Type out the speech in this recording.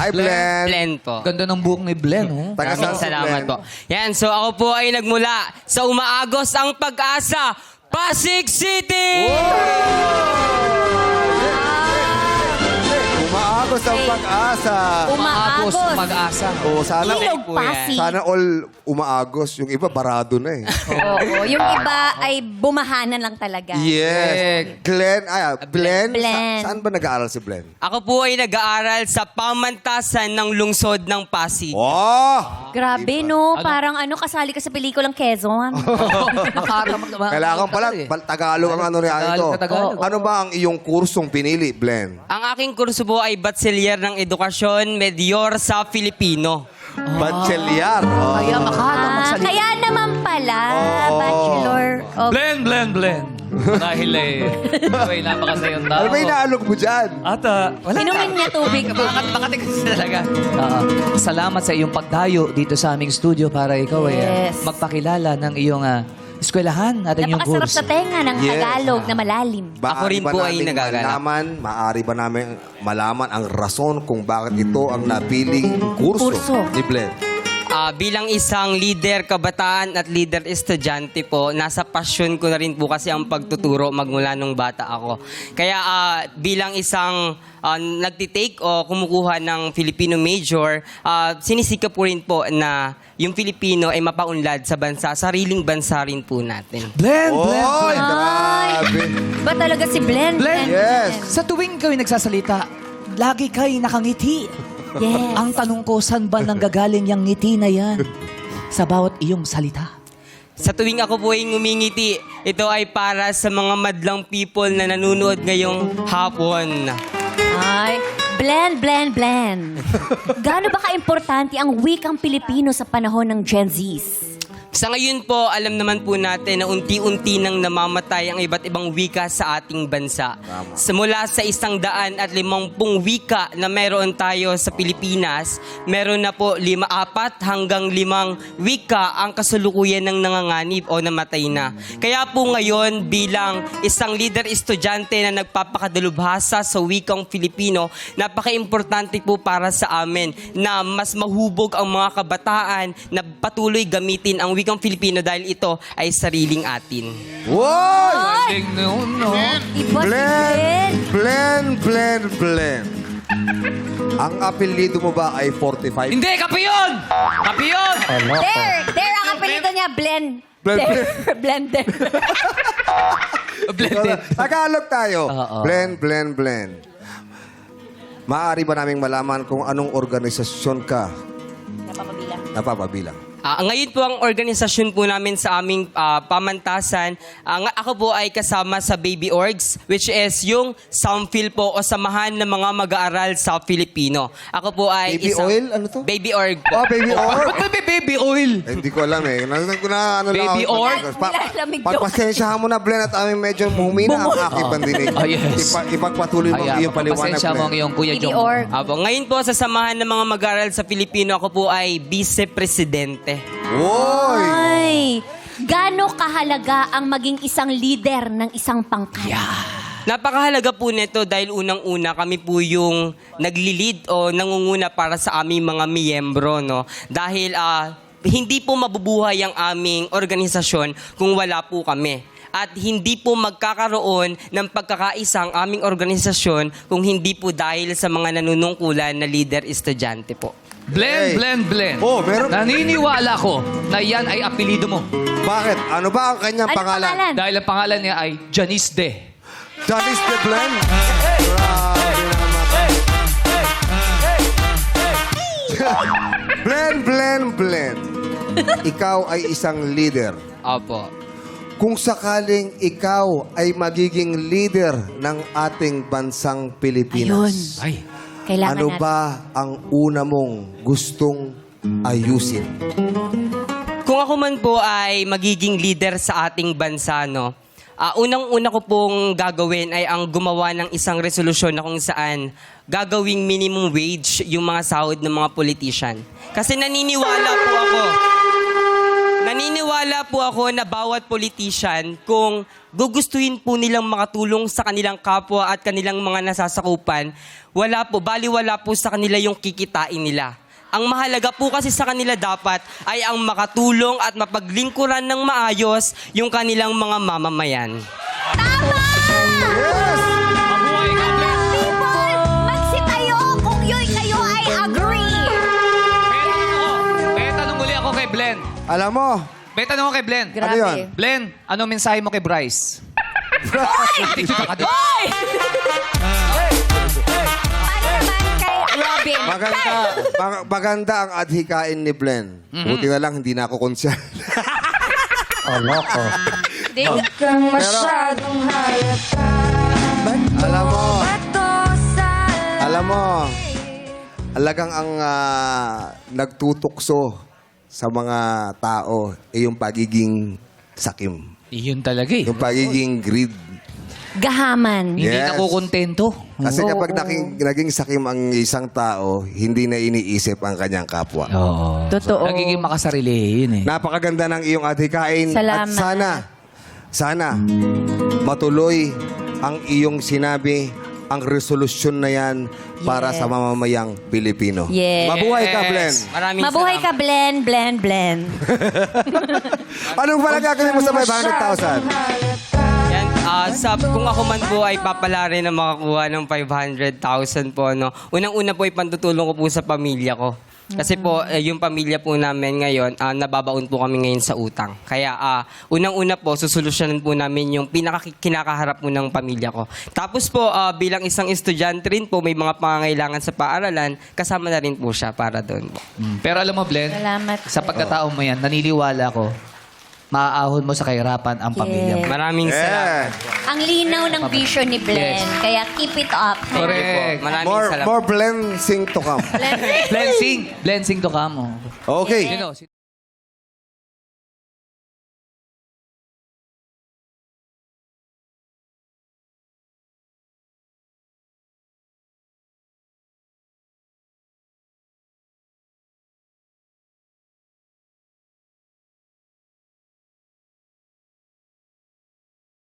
Hi, Blen. Blen po. Ganda ng buhok ni Blen, oh. Taga saan Maraming si salamat Blen? po. Yan, so ako po ay nagmula sa Umaagos ang Pag-asa, Pasig City! Umaagos ang pag-asa. Umaagos, Umaagos. mag-asa. Oo, sana, Ilog Pasig. sana all umaagos. Yung iba, barado na eh. Oo, yung iba ay bumahanan lang talaga. Yes. Blen. Blen. Saan ba nag-aaral si Blen? Ako po ay nag-aaral sa pamantasan ng lungsod ng Pasig. Oh! Grabe, no? Parang kasali ka sa pelikulang Quezon. Kailangan pala, Tagalog ang ano niya ito. Tagalog. Ano ba ang iyong kursong pinili, Blen? Ang aking kurso po ay Bachelor ng Edukasyon, Medyor sa Filipino. Bachelor. Oh. Kaya makahanap magsalita. Kaya naman pala, Bachelor of... Blend. Dahil ikaw ay napakasayang tao. Ano ba inaalok mo dyan? Wala Inumin niya tubig. Bakit kasi talaga? Salamat sa iyong pagdayo dito sa aming studio para ikaw ay Yes. magpakilala ng iyong eskwelahan at inyong Napakasarap kurso. sa tenga ng Yes. Tagalog na malalim. Ako rin po ay nagagalak. Maaari ba namin malaman ang rason kung bakit ito ang napiling kurso ni Blen? Bilang isang leader kabataan at leader estudyante po, nasa passion ko na rin po kasi ang pagtuturo magmula nung bata ako. Kaya bilang isang nagtitake o kumukuha ng Filipino major, sinisika po rin po na yung Filipino ay mapaunlad sa bansa, sariling bansa rin po natin. Blend. Oy, grabe. Ba talaga si Blen? Blen. Yes. Sa tuwing kayo nagsasalita, lagi kayo nakangiti. Yes. Ang tanong ko, saan ba nanggagaling yung ngiti na yan? Sa bawat iyong salita. Sa tuwing ako po ay ngumingiti, ito ay para sa mga madlang people na nanonood ngayong hapon. Ay, Blen. Gaano ba ka-importante ang wikang Pilipino sa panahon ng Gen Zs? Sa ngayon po, alam naman po natin na unti-unti nang namamatay ang iba't ibang wika sa ating bansa. Mula sa 150 wika na meron tayo sa Pilipinas, meron na po 4 hanggang 5 wika ang kasulukuyan ng nanganganib o namatay na. Kaya po ngayon, bilang isang leader estudyante na nagpapakadalubhasa sa wikang Filipino, napaka-importante po para sa amin na mas mahubog ang mga kabataan na patuloy gamitin ang wikang Filipino dahil ito ay sariling atin. Woy! No. Iba si Blen. Blen. Ang apelido mo ba ay 45? Hindi, kapiyon! Kapiyon! There ang apelido niya, Blen. Blen. Blender. Blended. Tagalog tayo. Oo. Blen. Maaari ba naming malaman kung anong organisasyon ka napapabilang? Ngayon po ang organisasyon po namin sa aming pamantasan, ako po ay kasama sa Baby Orgs, which is yung Samfil po o samahan ng mga mag-aaral sa Filipino. Ako po ay Baby oil? Ano to? Baby Org po. Oh, baby oil? Ba't may baby oil? Hindi ko alam eh. Baby oil? Nilalamig daw. Pagpasensyahan mo na, Blen, at aming medyo humina ang aking pandinig. Oh, yes. Ipagpatuloy mo ang iyong paliwanag, Pasensya mo ang Blen. iyong Kuya Baby Jong. Org. Ngayon po sa samahan ng mga mag-aaral sa Filipino, ako po ay vice-presidente. Woy! Ay, gaano kahalaga ang maging isang leader ng isang pangkat? Napakahalaga po nito dahil unang-una kami po yung nagli-lead o nangunguna para sa aming mga miyembro, no? Dahil hindi po mabubuhay ang aming organisasyon kung wala po kami. At hindi po magkakaroon ng pagkakaisa ang aming organisasyon kung hindi po dahil sa mga nanunungkulan na leader estudyante po. Hey. Blend. Oh, meron- Naniniwala ko na yan ay apelido mo. Bakit? Ano ba ang kanyang Ano pangalan? pangalan? Dahil ang pangalan niya ay Janice De. Janice de Blen? Grabe naman. Blen. Ikaw ay isang leader. Opo. Kung sakaling ikaw ay magiging leader ng ating bansang Pilipinas, Ay. Kailangan ano natin. ba ang una mong gustong ayusin? Kung ako man po ay magiging leader sa ating bansa, no, unang-una ko pong gagawin ay ang gumawa ng isang resolusyon na kung saan gagawing minimum wage yung mga sahod ng mga politician. Kasi naniniwala po ako na bawat politician, kung gugustuhin po nilang makatulong sa kanilang kapwa at kanilang mga nasasakupan, baliwala po sa kanila yung kikitain nila. Ang mahalaga po kasi sa kanila dapat ay ang makatulong at mapaglingkuran ng maayos yung kanilang mga mamamayan. Tama! Mabuhay ka, Blen! People, magsitayo kung kayo ay agree. May tanong uli ako kay Blen. Alam mo, May tanong ako kay Blen. ano yun? Blen, ano mensahe mo kay Bryce? Paano naman kay Robin? Maganda ang adhikain ni Blen. Buti na lang, hindi na ako konsyal. Huwag kang masyadong halata. Alam mo, alagang ang nagtutukso sa mga tao ay yung pagiging sakim. Yun talaga eh. Yung pagiging greed. Gahaman. Hindi Yes. nakukontento. Kasi kapag naging sakim ang isang tao, hindi na iniisip ang kanyang kapwa. Oo. Totoo. Nagiging makasarili yun eh. Napakaganda ng iyong adhikain. At Salamat. sana, matuloy ang iyong sinabi, ang resolusyon na yan para Yes. sa mamamayang Pilipino. Yes. Mabuhay ka, Blen. Maraming Mabuhay ka, salamat. Blen. Anong pala gagawin mo sa 500,000? Yan, kung ako man po ay papala rin na makakuha ng 500,000 po, no. Unang-una po ay pantutulong ko po sa pamilya ko. Kasi po, yung pamilya po namin ngayon, nababaon po kami ngayon sa utang. Kaya, unang-una po, susolusyonan po namin yung kinakaharap po ng pamilya ko. Tapos po, bilang isang estudyante rin po, may mga pangangailangan sa paaralan, kasama na rin po siya para doon po. Pero alam mo, Blen, Salamat. sa pagkatao mo yan, naniniwala ko, maaahon mo sa kahirapan ang pamilya mo. Maraming salamat. Ang linaw ng vision ni Blen. Yes. Kaya keep it up. Correct. Maraming salamat. More blessing to come. Blessing. Blessing to come. Okay. Sino?